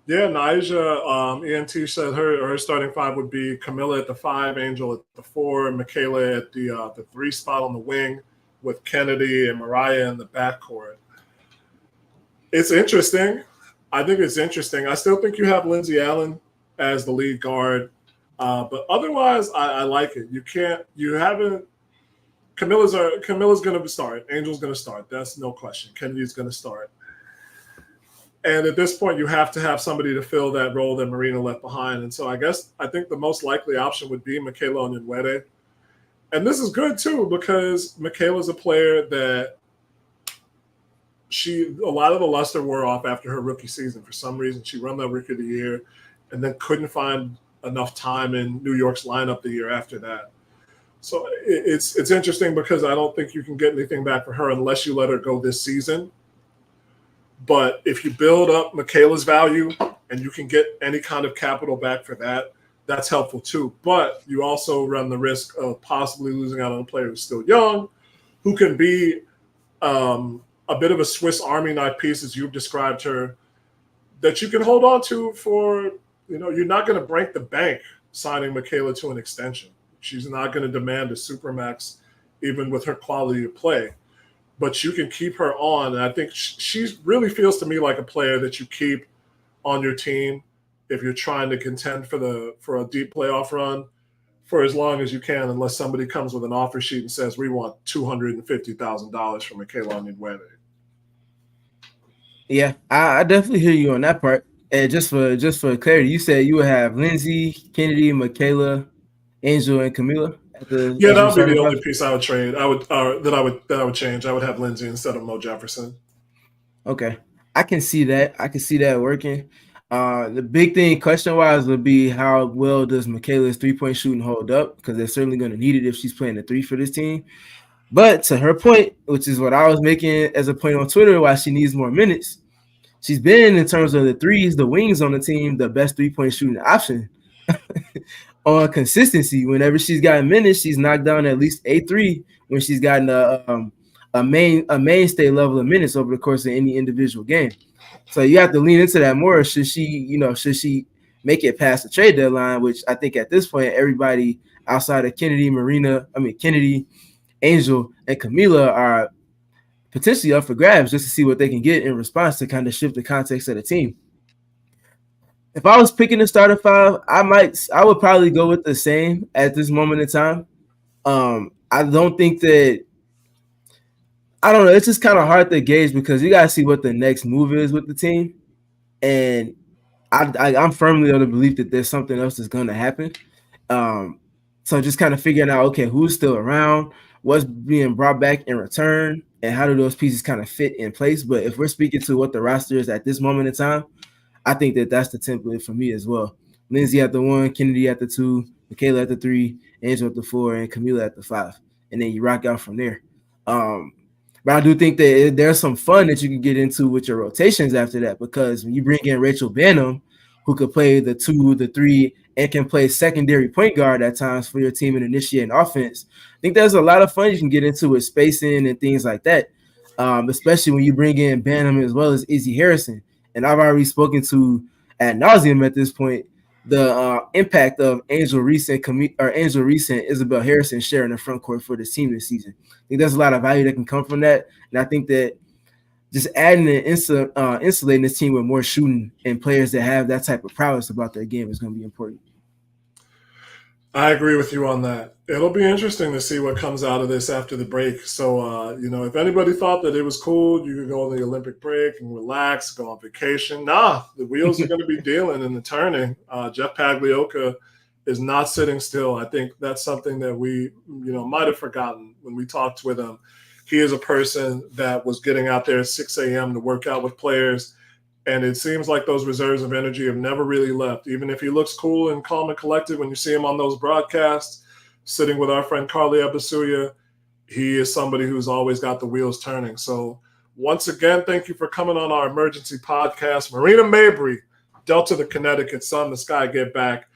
Yeah, Nija, ENT said her starting five would be Camila at the 5, Angel at the 4, Michaela at the 3 spot on the wing, with Kennedy and Moriah in the backcourt. It's interesting. I think it's interesting. I still think you have Lindsay Allen as the lead guard, but otherwise, I like it. Camilla's going to start. Angel's going to start. That's no question. Kennedy's going to start. And at this point, you have to have somebody to fill that role that Marina left behind. And so I think the most likely option would be Michaela Onyenwere. And this is good, too, because Michaela's a player that a lot of the luster wore off after her rookie season. For some reason, she won that Rookie of the Year and then couldn't find enough time in New York's lineup the year after that. So it's interesting because I don't think you can get anything back for her unless you let her go this season. But if you build up Michaela's value and you can get any kind of capital back for that, that's helpful too. But you also run the risk of possibly losing out on a player who's still young, who can be a bit of a Swiss Army knife piece, as you've described her, that you can hold on to for, you're not going to break the bank signing Michaela to an extension. She's not going to demand a supermax, even with her quality of play. But you can keep her on. And I think she really feels to me like a player that you keep on your team if you're trying to contend for a deep playoff run for as long as you can, unless somebody comes with an offer sheet and says, we want $250,000 from Michaela Onyenwere. Yeah, I definitely hear you on that part. And just for clarity, you said you would have Lindsay, Kennedy, Michaela, Angel, and Camila. That would be the only piece I would trade. I would change. I would have Lindsay instead of Mo Jefferson. Okay, I can see that. I can see that working. The big thing question-wise would be how well does Michaela's three-point shooting hold up, because they're certainly going to need it if she's playing the 3 for this team. But to her point, which is what I was making as a point on Twitter, why she needs more minutes, she's been, in terms of the threes, the wings on the team, the best three-point shooting option on consistency. Whenever she's gotten minutes, she's knocked down at least a 3 when she's gotten a mainstay level of minutes over the course of any individual game. So you have to lean into that more. Should she make it past the trade deadline, which I think at this point everybody outside of Kennedy, Angel, and Camila are potentially up for grabs just to see what they can get in response to kind of shift the context of the team. If I was picking the starter 5, I would probably go with the same at this moment in time. I don't think that – I don't know. It's just kind of hard to gauge because you got to see what the next move is with the team. And I'm firmly of the belief that there's something else that's going to happen. So just kind of figuring out, okay, who's still around, what's being brought back in return, and how do those pieces kind of fit in place. But if we're speaking to what the roster is at this moment in time, I think that that's the template for me as well. Lindsay at the 1, Kennedy at the 2, Michaela at the 3, Angel at the 4, and Camila at the 5, and then you rock out from there. But I do think that there's some fun that you can get into with your rotations after that, because when you bring in Rachel Banham, who could play the 2, the 3, and can play secondary point guard at times for your team and initiate an offense, I think there's a lot of fun you can get into with spacing and things like that, especially when you bring in Banham as well as Izzy Harrison. And I've already spoken to ad nauseum at this point the impact of Angel Reese and Isabel Harrison sharing the front court for this team this season. I think there's a lot of value that can come from that, and I think that just adding and insulating this team with more shooting and players that have that type of prowess about their game is going to be important. I agree with you on that. It'll be interesting to see what comes out of this after the break. So, if anybody thought that it was cool, you could go on the Olympic break and relax, go on vacation. Nah, the wheels are going to be dealing and turning. Jeff Pagliocca is not sitting still. I think that's something that we, might have forgotten when we talked with him. He is a person that was getting out there at 6 a.m. to work out with players. And it seems like those reserves of energy have never really left. Even if he looks cool and calm and collected when you see him on those broadcasts, sitting with our friend Carly Abasuya, he is somebody who's always got the wheels turning. So once again, thank you for coming on our emergency podcast. Marina Mabrey dealt to the Connecticut Sun, the Sky Get Back,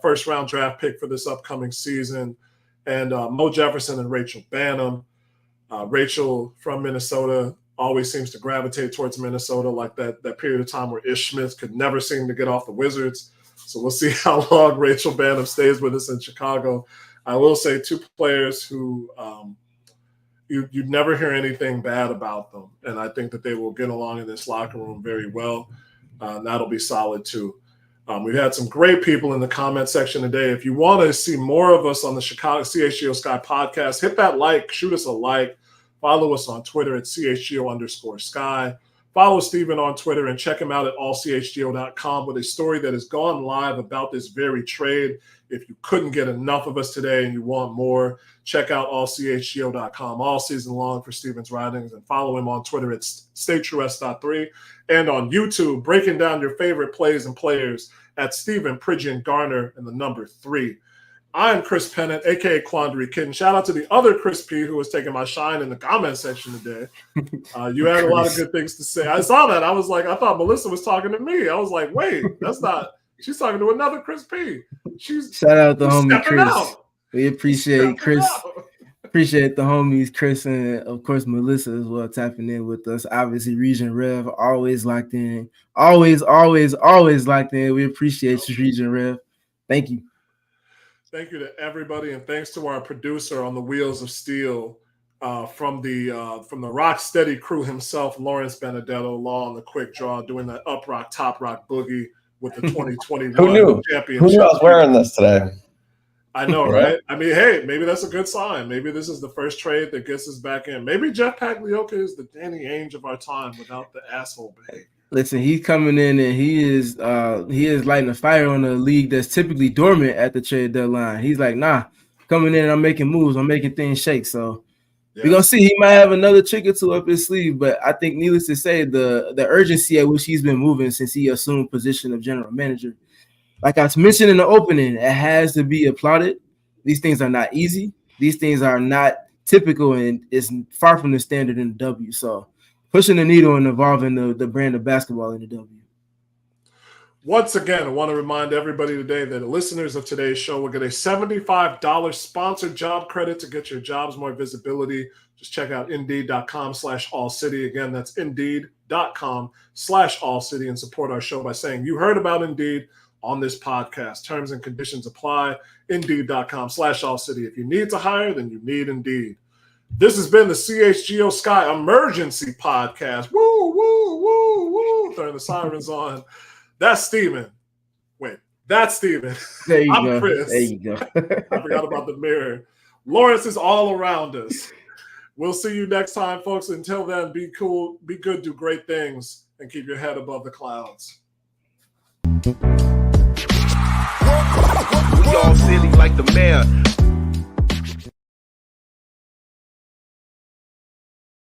first-round draft pick for this upcoming season, and Mo Jefferson and Rachel Banham. Rachel from Minnesota always seems to gravitate towards Minnesota, like that period of time where Ish Smith could never seem to get off the Wizards. So we'll see how long Rachel Banham stays with us in Chicago. I will say 2 players who you'd never hear anything bad about them, and I think that they will get along in this locker room very well. That'll be solid too. We've had some great people in the comment section today. If you want to see more of us on the CHGO Sky Podcast, hit that like, shoot us a like. Follow us on Twitter at CHGO_Sky. Follow Stephen on Twitter and check him out at allchgo.com with a story that has gone live about this very trade. If you couldn't get enough of us today and you want more, check out allchgo.com all season long for Stephen's writings, and follow him on Twitter at StayTrueS.3 and on YouTube, breaking down your favorite plays and players at Stephen PridGeon-Garner and the number 3. I'm Chris Pennant, a.k.a. Quandary Kitten. Shout out to the other Chris P, who was taking my shine in the comment section today. You had a lot of good things to say. I saw that. I was like, I thought Melissa was talking to me. I was like, wait, that's not – she's talking to another Chris P. Shout out the homie Chris. Out. We appreciate Chris. Appreciate the homies, Chris, and, of course, Melissa as well, tapping in with us. Obviously, Region Rev, always locked in. Always locked in. We appreciate you, Region Rev. Thank you. Thank you to everybody, and thanks to our producer on the Wheels of Steel from the Rock Steady crew himself, Lawrence Benedetto, Law on the quick draw, doing that up rock, top rock boogie with the 2021 championship. Who knew I was wearing this today? I know, right? I mean, hey, maybe that's a good sign. Maybe this is the first trade that gets us back in. Maybe Jeff Pagliocca is the Danny Ainge of our time without the asshole behavior. Listen, he's coming in and he is lighting a fire on a league that's typically dormant at the trade deadline. He's like, nah, coming in, I'm making moves, I'm making things shake. So we're gonna see. He might have another trick or two up his sleeve, but I think, needless to say, the urgency at which he's been moving since he assumed position of general manager, like I mentioned in the opening, it has to be applauded. These things are not easy. These things are not typical, and it's far from the standard in the W. So pushing the needle and evolving the brand of basketball in the W. Once again, I want to remind everybody today that the listeners of today's show will get a $75 sponsored job credit to get your jobs more visibility. Just check out Indeed.com/AllCity. Again, that's Indeed.com/AllCity, and support our show by saying you heard about Indeed on this podcast. Terms and conditions apply. Indeed.com/AllCity. If you need to hire, then you need Indeed. This has been the CHGO Sky Emergency Podcast. Woo, woo, woo, woo. Throwing the sirens on. That's Steven. Wait, that's Steven. There you I'm go. Chris. There you go. I forgot about the mirror. Lawrence is all around us. We'll see you next time, folks. Until then, be cool, be good, do great things, and keep your head above the clouds. We all silly like the mayor.